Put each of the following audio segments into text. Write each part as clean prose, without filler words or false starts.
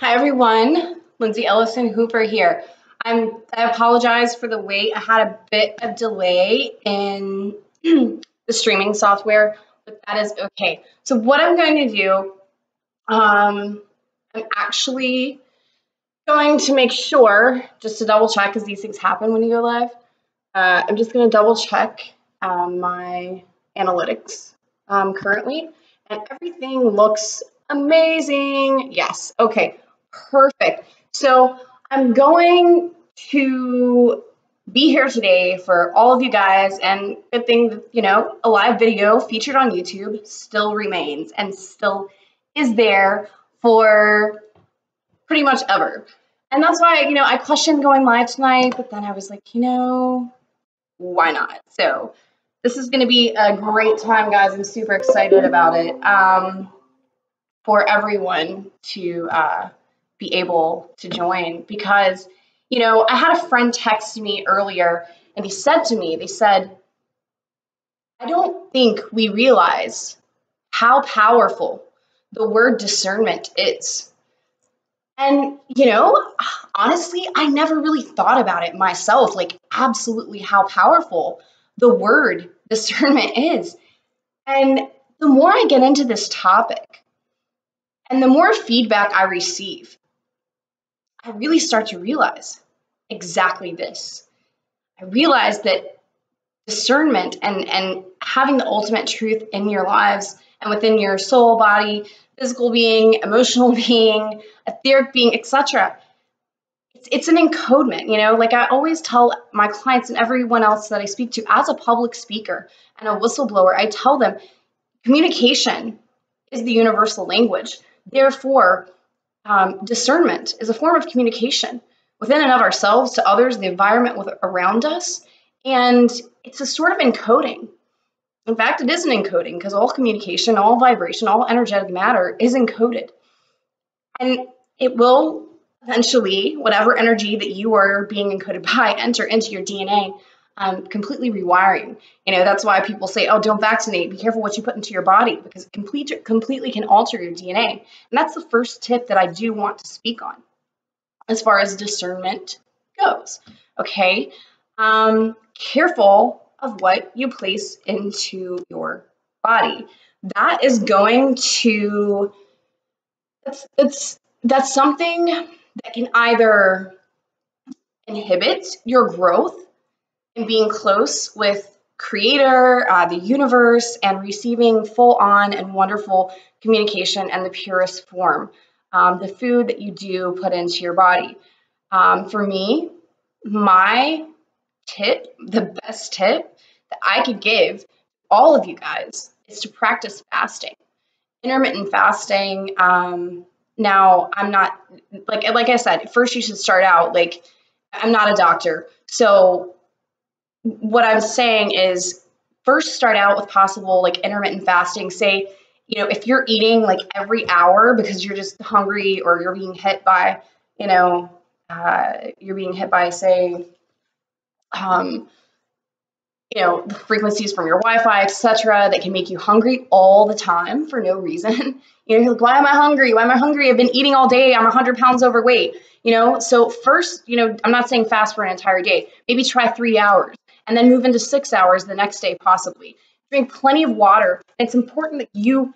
Hi everyone, Lindsey Elocin Hooper here. I apologize for the wait. I had a bit of delay in the streaming software, but that is okay. So what I'm going to do, I'm actually going to make sure, just to double check, because these things happen when you go live. I'm just going to double check my analytics currently, and everything looks amazing. Yes, okay, perfect. So I'm going to be here today for all of you guys, and good thing that, a live video featured on YouTube still remains and still is there for pretty much ever. And that's why, I questioned going live tonight, but then I was like, why not? So this is going to be a great time, guys. I'm super excited about it, for everyone to be able to join, because, I had a friend text me earlier and they said, I don't think we realize how powerful the word discernment is. And, honestly, I never really thought about it myself, like absolutely how powerful the word discernment is. And the more I get into this topic and the more feedback I receive, I really start to realize exactly this. I realize that discernment and having the ultimate truth in your lives and within your soul, body, physical being, emotional being, etheric being, etc. It's an encodement, like I always tell my clients and everyone else that I speak to as a public speaker and a whistleblower, I tell them communication is the universal language. Therefore, discernment is a form of communication within and of ourselves to others, the environment around us, and it's a sort of encoding. In fact, it is an encoding because all communication, all vibration, all energetic matter is encoded. And it will eventually, whatever energy that you are being encoded by, enter into your DNA, completely rewiring. That's why people say, oh, don't vaccinate. Be careful what you put into your body, because it completely can alter your DNA. And that's the first tip that I do want to speak on as far as discernment goes. Okay. Careful of what you place into your body. That is going to, that's something that can either inhibit your growth in being close with Creator, the universe, and receiving full on and wonderful communication in the purest form. The food that you do put into your body. For me, my tip, the best tip that I could give all of you guys is to practice fasting, intermittent fasting. Now, I'm not, like I said, first you should start out, like, I'm not a doctor. So what I'm saying is first start out with possible like intermittent fasting. Say, if you're eating like every hour because you're just hungry, or you're being hit by, say, the frequencies from your Wi-Fi, etc., that can make you hungry all the time for no reason. You're like, why am I hungry? Why am I hungry? I've been eating all day. I'm 100 pounds overweight. So first, I'm not saying fast for an entire day. Maybe try 3 hours and then move into 6 hours the next day, possibly. Drink plenty of water. It's important that you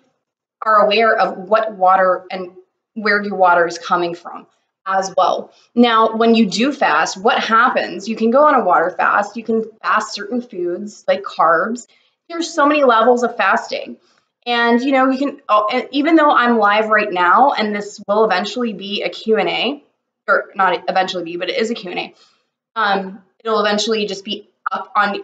are aware of what water and where your water is coming from as well. Now, when you do fast, what happens? You can go on a water fast. You can fast certain foods like carbs. There's so many levels of fasting. And, you can, even though I'm live right now, and this will eventually be a Q&A, or not eventually be, but it is a Q&A. It'll eventually just be up on,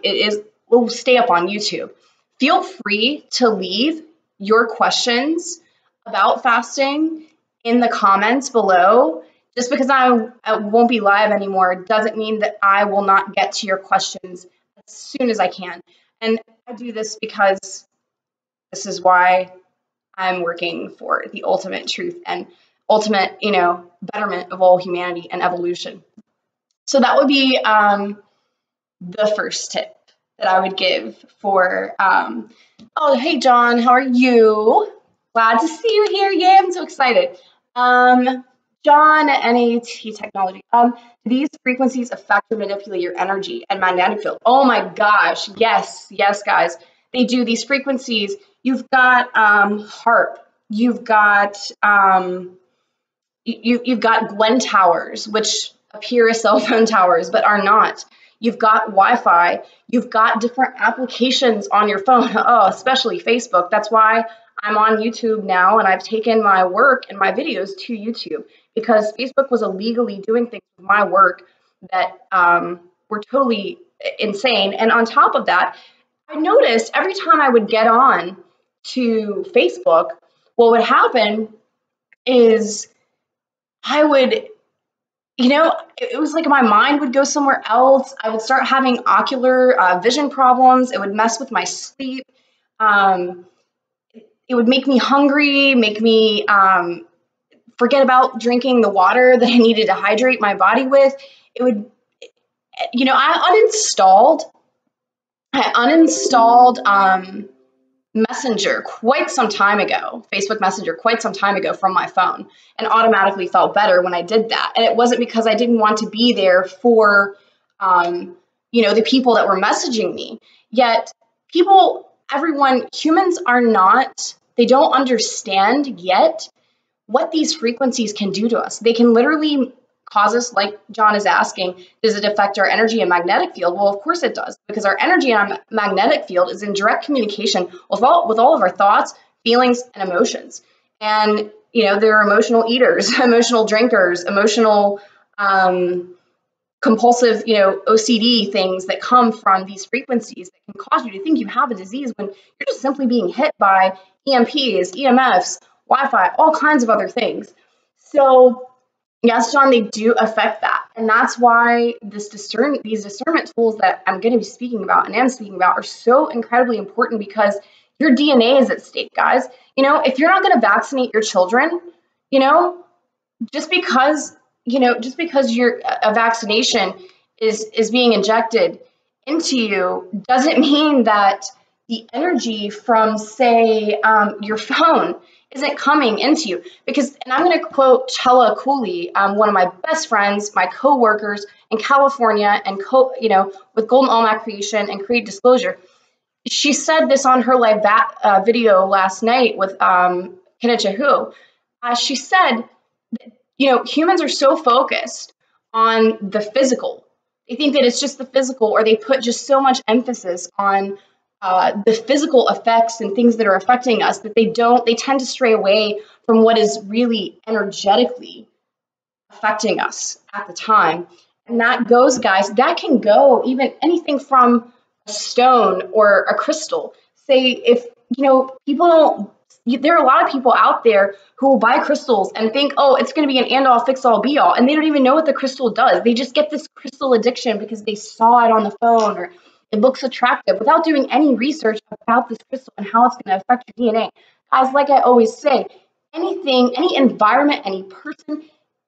will stay up on YouTube. Feel free to leave your questions about fasting in the comments below. Just because I won't be live anymore doesn't mean that I will not get to your questions as soon as I can. And I do this because this is why I'm working for the ultimate truth and ultimate, betterment of all humanity and evolution. So that would be the first tip that I would give for, oh, hey, John, how are you? Glad to see you here. Yeah, I'm so excited. John, NAT technology. These frequencies affect or manipulate your energy and magnetic field. Oh my gosh, yes, yes, guys, they do. These frequencies. You've got HARP. You've got you've got Gwen towers, which appear as cell phone towers but are not. You've got Wi-Fi. You've got different applications on your phone. Oh, especially Facebook. That's why I'm on YouTube now, and I've taken my work and my videos to YouTube because Facebook was illegally doing things with my work that were totally insane. And on top of that, I noticed every time I would get on to Facebook, what would happen is I would, it was like my mind would go somewhere else. I would start having ocular vision problems. It would mess with my sleep. It would make me hungry, make me forget about drinking the water that I needed to hydrate my body with. It would, I uninstalled Messenger quite some time ago, Facebook Messenger quite some time ago from my phone, and automatically felt better when I did that. And it wasn't because I didn't want to be there for, the people that were messaging me. Yet humans are not, they don't understand yet what these frequencies can do to us. They can literally cause us, like John is asking, does it affect our energy and magnetic field? Well, of course it does, because our energy and our magnetic field is in direct communication with all of our thoughts, feelings, and emotions. And, there are emotional eaters, emotional drinkers, emotional compulsive, OCD things that come from these frequencies that can cause you to think you have a disease when you're just simply being hit by EMPs, EMFs, Wi-Fi, all kinds of other things. So yes, John, they do affect that. And that's why these discernment tools that I'm going to be speaking about and am speaking about are so incredibly important, because your DNA is at stake, guys. If you're not going to vaccinate your children, just because a vaccination is being injected into you doesn't mean that the energy from, say, your phone isn't coming into you. And I'm going to quote Chella Cooley, one of my best friends, my co-workers in California, and with Golden Almanac Creation and Create Disclosure. She said this on her live video last night with Kenichi Hu. She said, humans are so focused on the physical. They think that it's just the physical, or they put just so much emphasis on the physical effects and things that are affecting us that they tend to stray away from what is really energetically affecting us at the time. And that goes, guys, that can go even anything from a stone or a crystal. Say if, there are a lot of people out there who will buy crystals and think, oh, it's going to be an end all, fix all, be all. And they don't even know what the crystal does. They just get this crystal addiction because they saw it on the phone or it looks attractive without doing any research about this crystal and how it's going to affect your DNA. Guys, like I always say, anything, any environment, any person,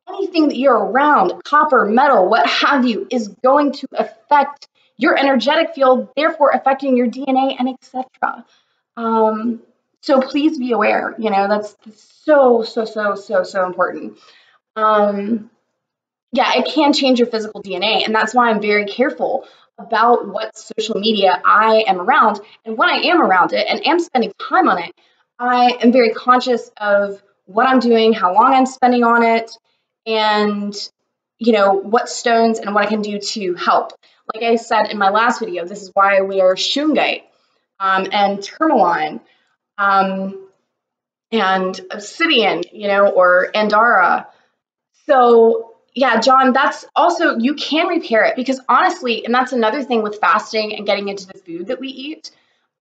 anything that you're around, copper, metal, what have you, is going to affect your energetic field, therefore affecting your DNA and etc. So please be aware, that's so important. It can change your physical DNA. And that's why I'm very careful about what social media I am around. And when I am around it and am spending time on it, I am very conscious of what I'm doing, how long I'm spending on it, and, what stones and what I can do to help. Like I said in my last video, this is why I wear shungite and tourmaline and obsidian, or andara. So yeah, John, that's also, you can repair it, because honestly, and that's another thing with fasting and getting into the food that we eat,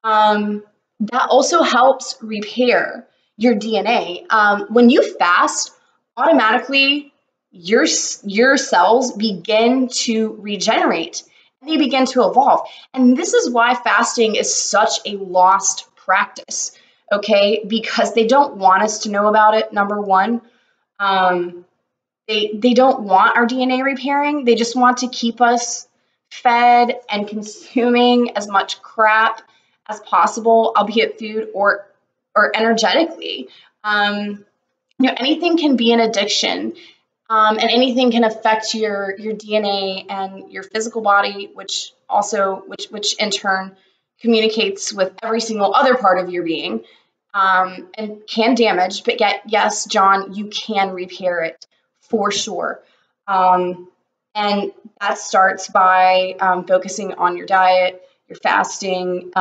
that also helps repair your DNA. When you fast, automatically your cells begin to regenerate and they begin to evolve. And this is why fasting is such a lost practice, okay? Because they don't want us to know about it, number one. They don't want our DNA repairing. They just want to keep us fed and consuming as much crap as possible, albeit food or energetically. Anything can be an addiction. And anything can affect your DNA and your physical body, which in turn communicates with every single other part of your being, and can damage. But yet, yes, John, you can repair it for sure. And that starts by focusing on your diet, your fasting,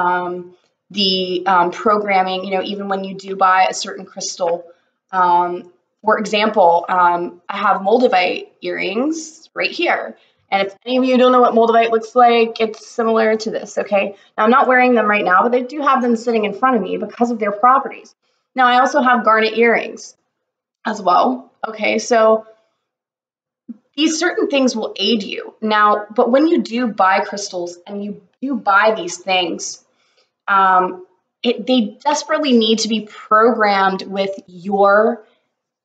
the programming. Even when you do buy a certain crystal. For example, I have moldavite earrings right here. And if any of you don't know what moldavite looks like, it's similar to this, okay? Now, I'm not wearing them right now, but I do have them sitting in front of me because of their properties. Now, I also have garnet earrings as well, okay? So these certain things will aid you. Now, but when you do buy crystals and you do buy these things, they desperately need to be programmed with your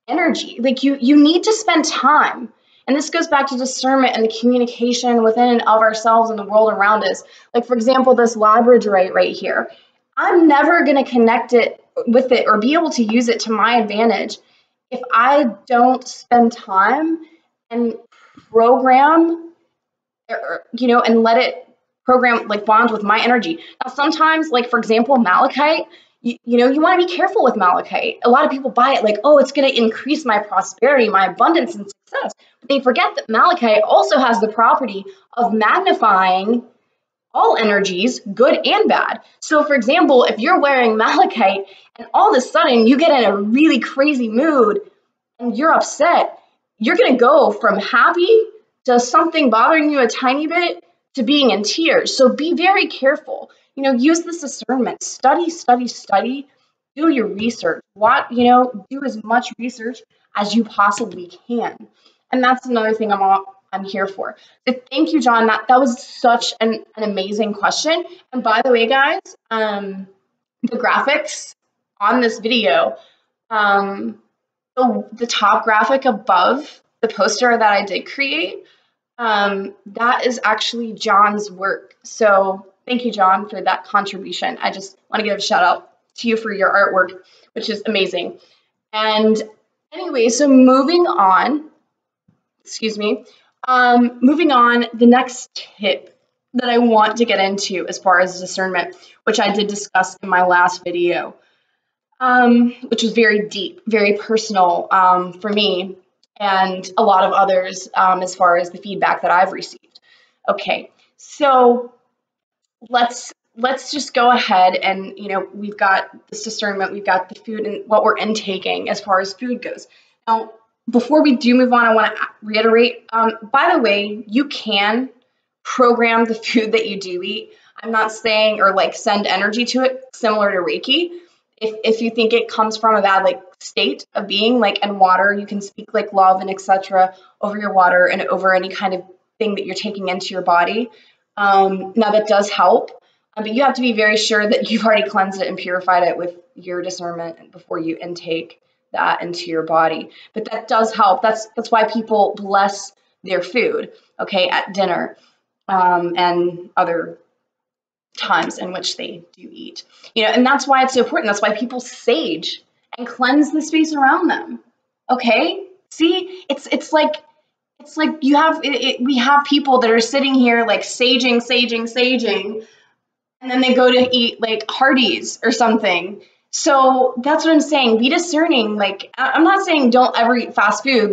energy. Like you need to spend time. And this goes back to discernment and the communication within and of ourselves and the world around us. Like, for example, this labradorite right here. I'm never going to connect it with it or be able to use it to my advantage if I don't spend time and program, and let it program, like, bond with my energy. Now, sometimes, like, for example, malachite, you want to be careful with malachite. A lot of people buy it like, oh, it's going to increase my prosperity, my abundance and success. But they forget that malachite also has the property of magnifying all energies, good and bad. So, for example, if you're wearing malachite and all of a sudden you get in a really crazy mood and you're upset, you're going to go from happy to something bothering you a tiny bit to being in tears. So be very careful. Use this discernment. Study, study, study. Do your research. Do as much research as you possibly can. And that's another thing I'm here for. So thank you, John. That was such an amazing question. And by the way, guys, the graphics on this video, the top graphic above the poster that I did create, that is actually John's work. So thank you, John, for that contribution. I just want to give a shout out to you for your artwork, which is amazing. And anyway, so moving on, the next tip that I want to get into as far as discernment, which I did discuss in my last video, which was very deep, very personal for me and a lot of others as far as the feedback that I've received. Okay, so let's just go ahead and, we've got this discernment, we've got the food and what we're intaking as far as food goes. Now, before we do move on, I want to reiterate, by the way, you can program the food that you do eat. I'm not saying or like send energy to it similar to Reiki. If you think it comes from a bad state of being, in water, you can speak love and etc. over your water and over any kind of thing that you're taking into your body. Now that does help, but you have to be very sure that you've already cleansed it and purified it with your discernment before you intake that into your body. But that does help. That's why people bless their food, okay, at dinner and other times in which they do eat, and that's why it's so important. That's why people sage and cleanse the space around them. Okay, see, it's like we have people that are sitting here saging, and then they go to eat Hardee's or something. So that's what I'm saying. Be discerning. I'm not saying don't ever eat fast food.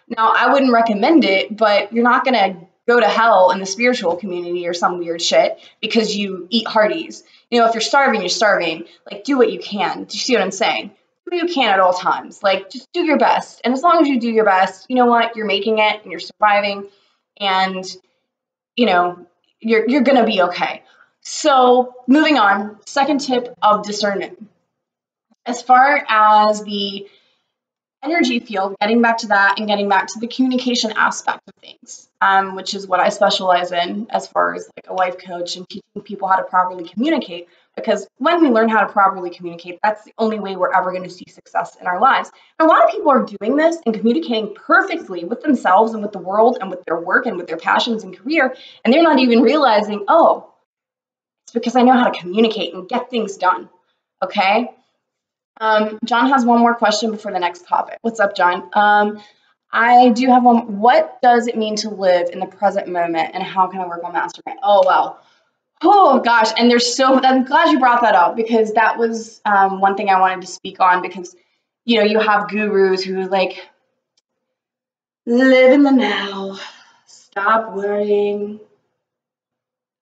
Now I wouldn't recommend it, but you're not gonna go to hell in the spiritual community or some weird shit because you eat Hardee's. If you're starving, you're starving. Do what you can. Do you see what I'm saying? Do what you can at all times. Just do your best. And as long as you do your best, you know what? You're making it and you're surviving and, you're going to be okay. So moving on, second tip of discernment. As far as the energy field, getting back to that and getting back to the communication aspect of things, which is what I specialize in as far as a life coach and teaching people how to properly communicate. Because when we learn how to properly communicate, that's the only way we're ever going to see success in our lives. And a lot of people are doing this and communicating perfectly with themselves and with the world and with their work and with their passions and career. And they're not even realizing, oh, it's because I know how to communicate and get things done. Okay. John has one more question before the next topic. What's up, John? I do have one. What does it mean to live in the present moment, and how can I work on mastering it? Oh, wow. Oh gosh, and I'm glad you brought that up, because that was one thing I wanted to speak on, because you have gurus who like live in the now, stop worrying.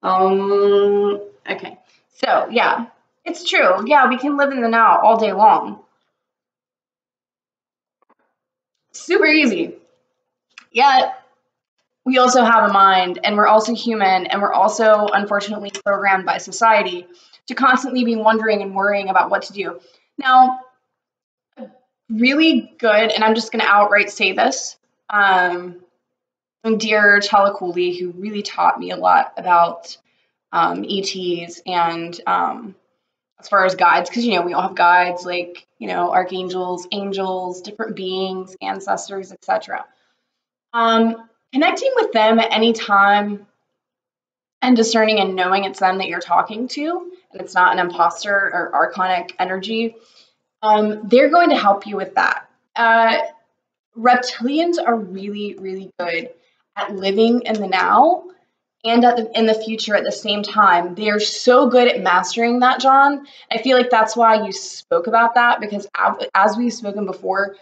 Okay, so yeah, it's true. Yeah, we can live in the now all day long. Super easy. Yet we also have a mind, and we're also human, and we're also unfortunately programmed by society to constantly be wondering and worrying about what to do. Now, really good, and I'm just going to outright say this. Dear Chalakuli, who really taught me a lot about ETs and as far as guides, because we all have guides like archangels, angels, different beings, ancestors, etc. Connecting with them at any time and discerning and knowing it's them that you're talking to, and it's not an imposter or archonic energy, they're going to help you with that. Reptilians are really, really good at living in the now and in the future at the same time. They are so good at mastering that, John. I feel like that's why you spoke about that, because as we've spoken before,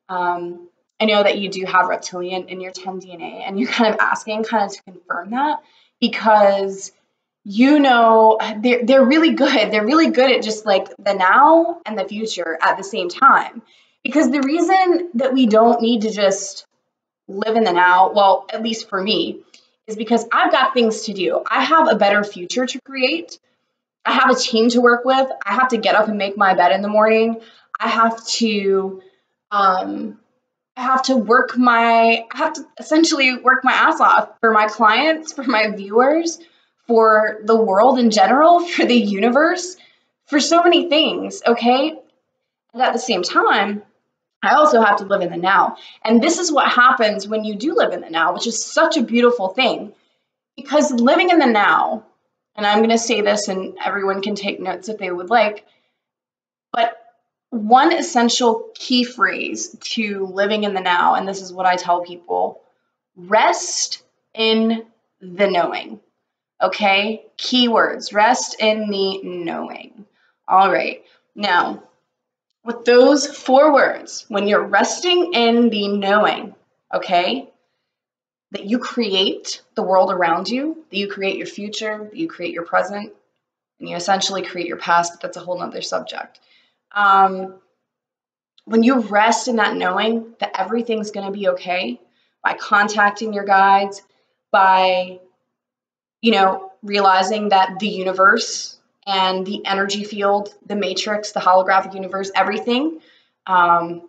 I know that you do have reptilian in your 10 DNA, and you're kind of asking kind of to confirm that, because they're really good. They're really good at just like the now and the future at the same time. Because the reason that we don't need to just live in the now, well, at least for me, is because I've got things to do. I have a better future to create. I have a team to work with. I have to get up and make my bed in the morning. I have to essentially work my ass off for my clients, for my viewers, for the world in general, for the universe, for so many things, okay? And at the same time, I also have to live in the now. And this is what happens when you do live in the now, which is such a beautiful thing. Because living in the now, and I'm going to say this and everyone can take notes if they would like, but one essential key phrase to living in the now, and this is what I tell people: rest in the knowing. Okay? Keywords: rest in the knowing. All right. Now, with those 4 words, when you're resting in the knowing, okay, that you create the world around you, that you create your future, that you create your present, and you essentially create your past, but that's a whole nother subject. When you rest in that knowing that everything's going to be okay, by contacting your guides, by, realizing that the universe and the energy field, the matrix, the holographic universe, everything, and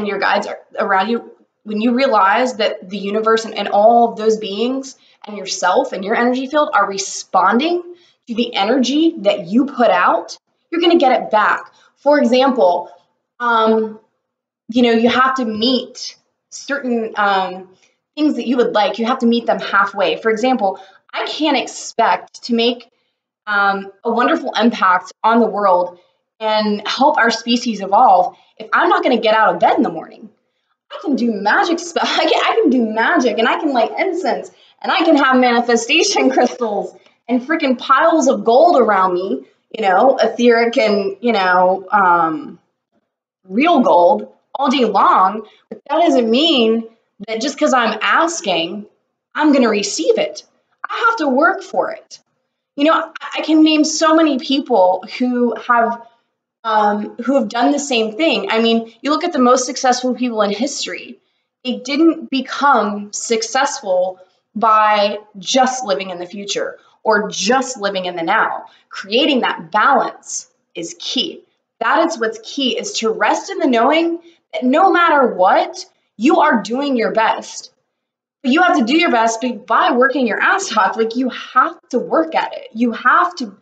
your guides are around you, when you realize that the universe and all of those beings and yourself and your energy field are responding to the energy that you put out, you're going to get it back. For example, you have to meet certain things that you would like. You have to meet them halfway. For example, I can't expect to make a wonderful impact on the world and help our species evolve if I'm not going to get out of bed in the morning. I can do magic spell. I can do magic, and I can light incense, and I can have manifestation crystals and freaking piles of gold around me, etheric and, real gold all day long. But that doesn't mean that just because I'm asking, I'm going to receive it. I have to work for it. I can name so many people who have done the same thing. I mean, you look at the most successful people in history. They didn't become successful by just living in the future or just living in the now. Creating that balance is key. That is what's key, is to rest in the knowing that no matter what, you are doing your best. But you have to do your best by working your ass off. Like, you have to work at it. You have to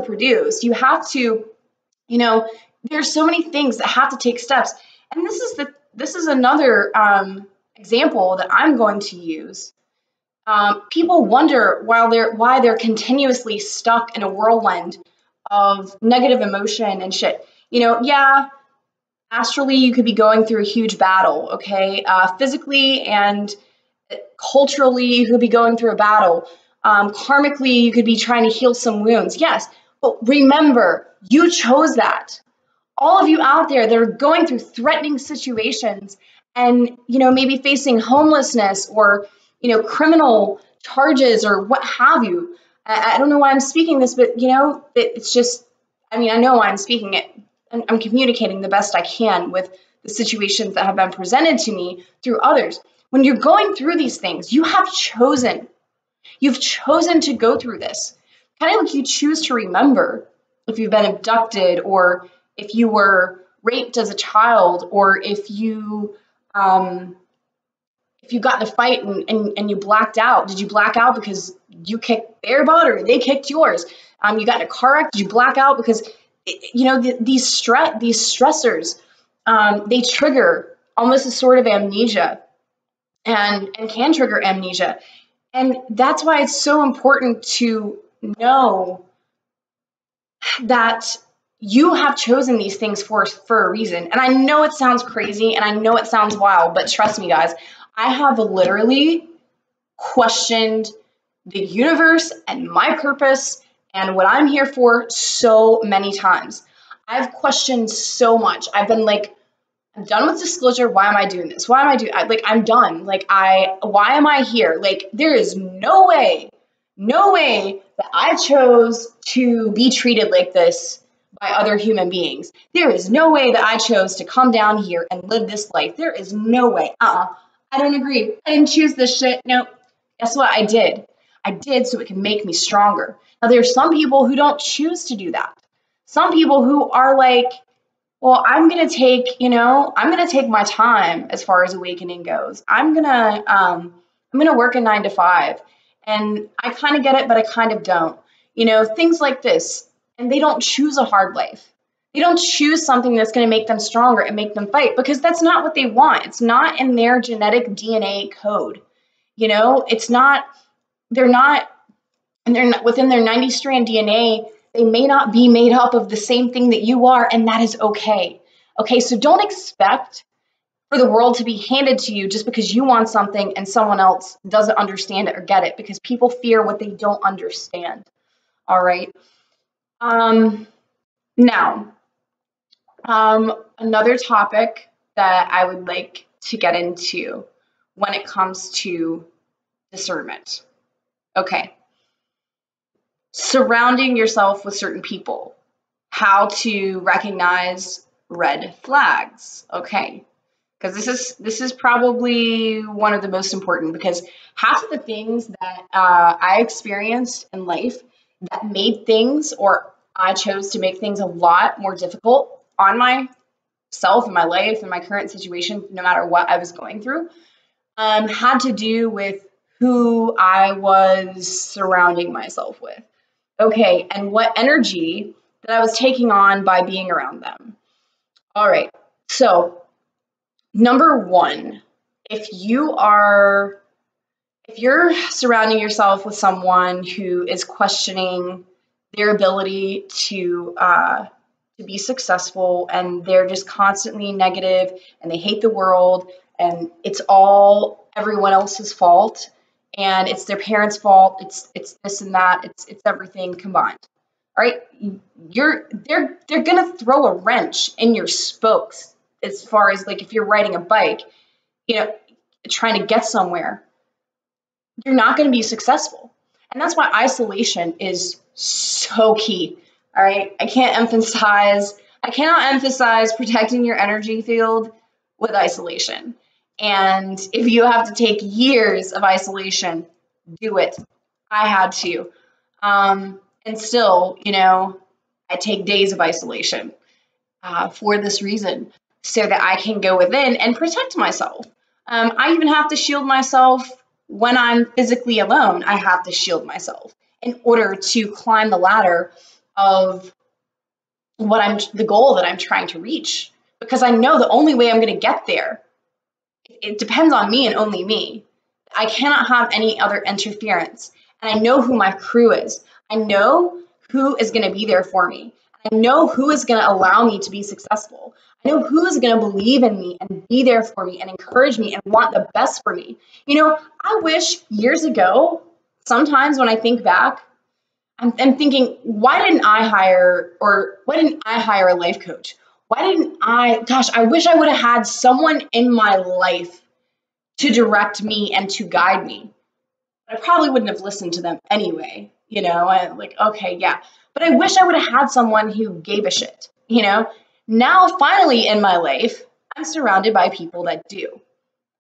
produce. You have to, there's so many things that have to take steps. And this is another example that I'm going to use. People wonder why they're continuously stuck in a whirlwind of negative emotion and shit. Yeah, Astrally, you could be going through a huge battle, okay? Physically and culturally, you could be going through a battle. Karmically, you could be trying to heal some wounds. Yes, but remember, you chose that. All of you out there that are going through threatening situations and, maybe facing homelessness or, criminal charges or what have you. I don't know why I'm speaking this, but, it's just, I know why I'm speaking it. I'm communicating the best I can with the situations that have been presented to me through others. When you're going through these things, you have chosen. You've chosen to go through this. Kind of like you choose to remember if you've been abducted or if you were raped as a child or if you got in a fight and you blacked out. Did you black out because you kicked their butt or they kicked yours? You got in a car wreck. Did you black out because these stressors, they trigger almost a sort of amnesia and can trigger amnesia. And that's why it's so important to know that you have chosen these things for a reason. And I know it sounds crazy and I know it sounds wild, but trust me, guys, I have literally questioned the universe and my purpose and what I'm here for so many times. I've questioned so much. I've been like, I'm done with disclosure. Why am I doing this? Why am I doing I'm done. Why am I here? There is no way that I chose to be treated like this by other human beings. There is no way that I chose to come down here and live this life. There is no way. I don't agree. I didn't choose this shit. No. Guess what? I did. I did so it can make me stronger. Now, there are some people who don't choose to do that. Some people who are like, well, I'm going to take my time as far as awakening goes. I'm going to work a 9 to 5 and I kind of get it, but I kind of don't, things like this. And they don't choose a hard life. They don't choose something that's going to make them stronger and make them fight because that's not what they want. It's not in their genetic DNA code. It's not, they're not within their 90 strand DNA. They may not be made up of the same thing that you are, and that is okay. Okay, so don't expect for the world to be handed to you just because you want something and someone else doesn't understand it or get it, because people fear what they don't understand. All right. Now, another topic that I would like to get into when it comes to discernment. Okay. Surrounding yourself with certain people, how to recognize red flags. Okay, because this is probably one of the most important, because half of the things that I experienced in life that made things, or I chose to make things a lot more difficult on myself and my life and my current situation, no matter what I was going through, had to do with who I was surrounding myself with. Okay, and what energy that I was taking on by being around them. All right, so number one, if you're surrounding yourself with someone who is questioning their ability to be successful, and they're just constantly negative and they hate the world and it's all everyone else's fault, and it's their parents' fault, it's this and that, it's everything combined. All right, they're gonna throw a wrench in your spokes as far as if you're riding a bike, trying to get somewhere. You're not going to be successful, and that's why isolation is so key. All right, I cannot emphasize protecting your energy field with isolation. And if you have to take years of isolation, do it. I had to. And still, I take days of isolation for this reason, so that I can go within and protect myself. I even have to shield myself when I'm physically alone. I have to shield myself in order to climb the ladder of the goal that I'm trying to reach, because I know the only way I'm going to get there, it depends on me and only me. I cannot have any other interference. And I know who my crew is. I know who is going to be there for me. I know who is going to allow me to be successful. I know who's going to believe in me and be there for me and encourage me and want the best for me. I wish years ago, sometimes when I think back, I'm thinking, why didn't I hire a life coach? I wish I would have had someone in my life to direct me and to guide me. I probably wouldn't have listened to them anyway, okay, yeah. But I wish I would have had someone who gave a shit, Now, finally in my life, I'm surrounded by people that do.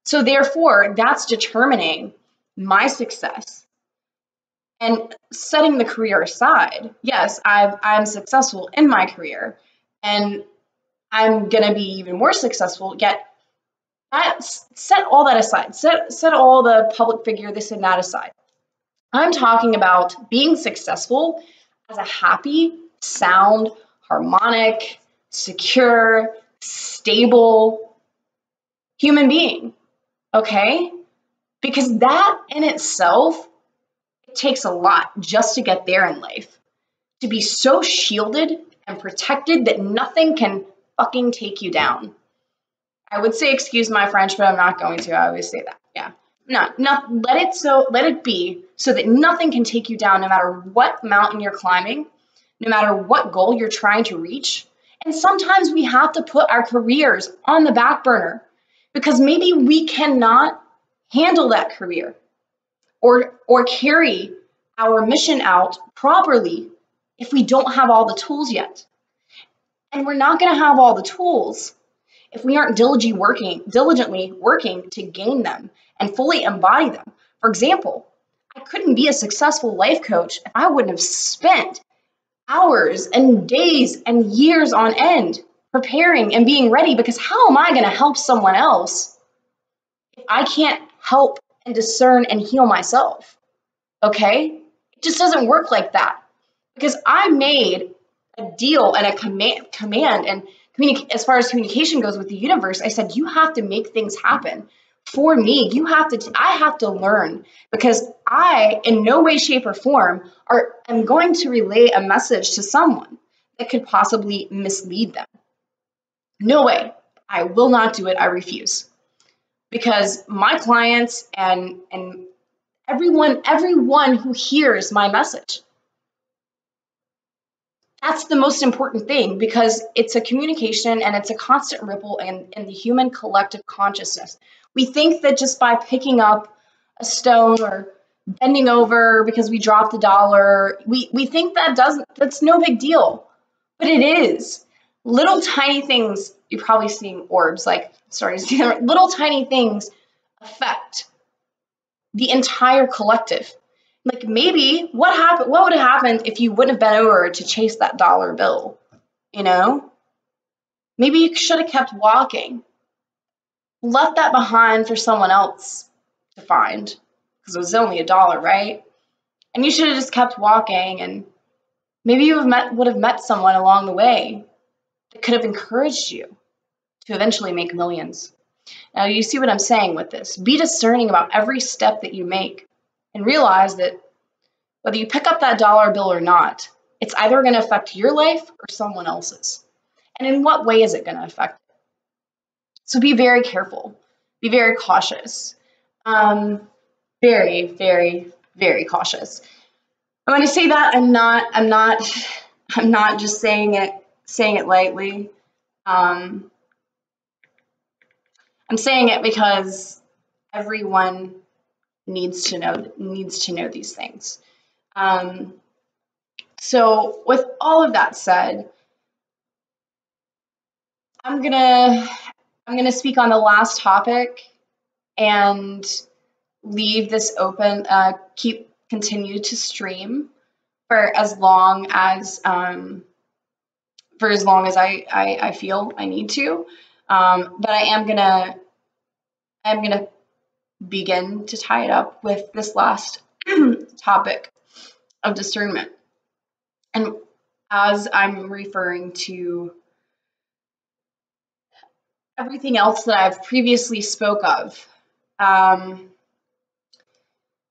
So therefore, that's determining my success. And setting the career aside, yes, I'm successful in my career, and I'm going to be even more successful, yet set all that aside. Set all the public figure, this and that aside. I'm talking about being successful as a happy, sound, harmonic, secure, stable human being, okay? Because that in itself, it takes a lot just to get there in life. To be so shielded and protected that nothing can fucking take you down. I would say excuse my French, but I'm not going to. I always say that. Yeah. No, let it be so that nothing can take you down, no matter what mountain you're climbing, no matter what goal you're trying to reach. And sometimes we have to put our careers on the back burner because maybe we cannot handle that career or carry our mission out properly if we don't have all the tools yet. And we're not going to have all the tools if we aren't diligently working to gain them and fully embody them. For example, I couldn't be a successful life coach if I wouldn't have spent hours and days and years on end preparing and being ready, because how am I going to help someone else if I can't help and discern and heal myself? Okay? It just doesn't work like that, because I made a deal and a command and as far as communication goes with the universe, I said, you have to make things happen for me. I have to learn, because I, in no way, shape, or form, am going to relay a message to someone that could possibly mislead them. No way. I will not do it. I refuse. Because my clients and everyone who hears my message, that's the most important thing, because it's a communication and it's a constant ripple in the human collective consciousness. We think that just by picking up a stone or bending over because we dropped $1, we think that's no big deal, but it is. Little tiny things, you're probably seeing orbs, like starting to see them. Little tiny things affect the entire collective. Like, maybe what would have happened if you wouldn't have bent over to chase that $1 bill? Maybe you should have kept walking, left that behind for someone else to find, because it was only $1, right? And you should have just kept walking, and maybe you would have met someone along the way that could have encouraged you to eventually make millions. Now, you see what I'm saying with this? Be discerning about every step that you make, and realize that whether you pick up that $1 bill or not, it's either going to affect your life or someone else's. And in what way is it going to affect it? So be very careful. Be very cautious. Very, very, very cautious. And when I say that, I'm not just saying it lightly. I'm saying it because everyone needs to know these things. So with all of that said, I'm gonna speak on the last topic and leave this open. Continue to stream for as long as I feel I need to. But I am gonna begin to tie it up with this last topic of discernment. And as I'm referring to everything else that I've previously spoke of,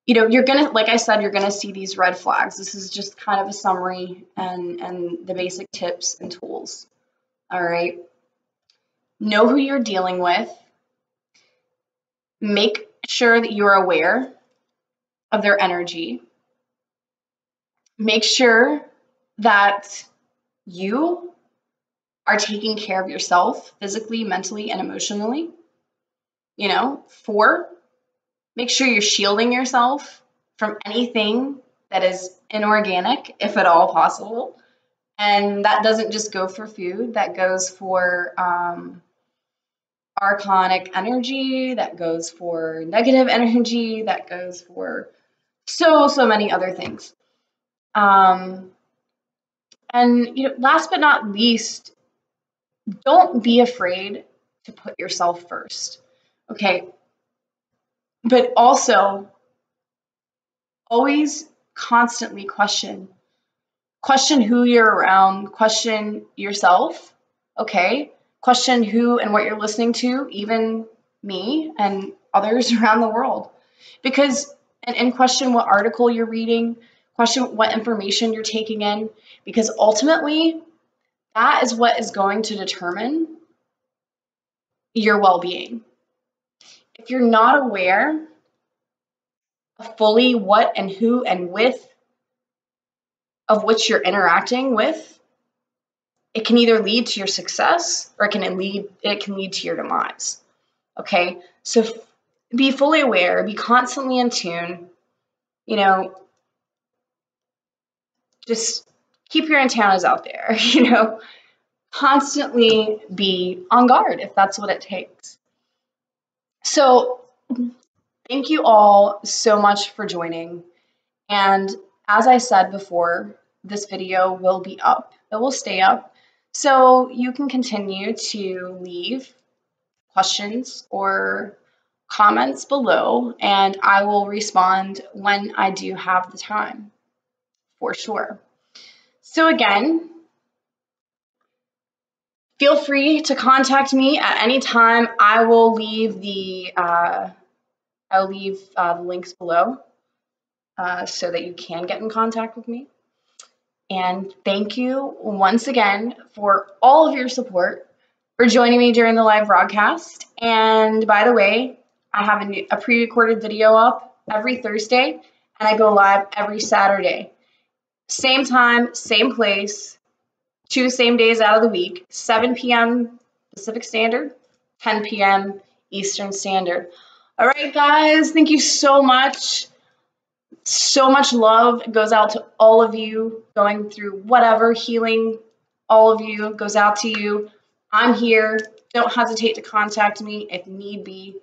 you're gonna, like I said, you're gonna see these red flags. This is just kind of a summary and the basic tips and tools. All right. Know who you're dealing with. Make sure that you're aware of their energy. Make sure that you are taking care of yourself physically, mentally, and emotionally. 4, make sure you're shielding yourself from anything that is inorganic, if at all possible. And that doesn't just go for food, that goes for archonic energy, that goes for negative energy, that goes for so many other things. And last but not least, don't be afraid to put yourself first. Okay. But also always constantly question who you're around, question yourself. Okay. Question who and what you're listening to, even me and others around the world. And question what article you're reading, question what information you're taking in, because ultimately that is what is going to determine your well-being. If you're not aware of fully what and who and with of which you're interacting with, it can either lead to your success or it can lead to your demise. Okay, so be fully aware, be constantly in tune. Just keep your antennas out there. Constantly be on guard if that's what it takes. So thank you all so much for joining. And as I said before, this video will be up. It will stay up. So you can continue to leave questions or comments below, and I will respond when I do have the time, for sure. So again, feel free to contact me at any time. I will leave the links below so that you can get in contact with me. And thank you once again for all of your support, for joining me during the live broadcast. And by the way, I have a pre-recorded video up every Thursday, and I go live every Saturday. Same time, same place, 2 same days out of the week, 7 p.m. Pacific Standard, 10 p.m. Eastern Standard. All right, guys, thank you so much. So much love goes out to all of you going through whatever healing. All of you goes out to you. I'm here. Don't hesitate to contact me if need be.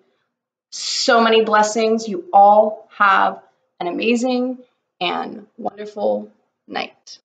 So many blessings. You all have an amazing and wonderful night.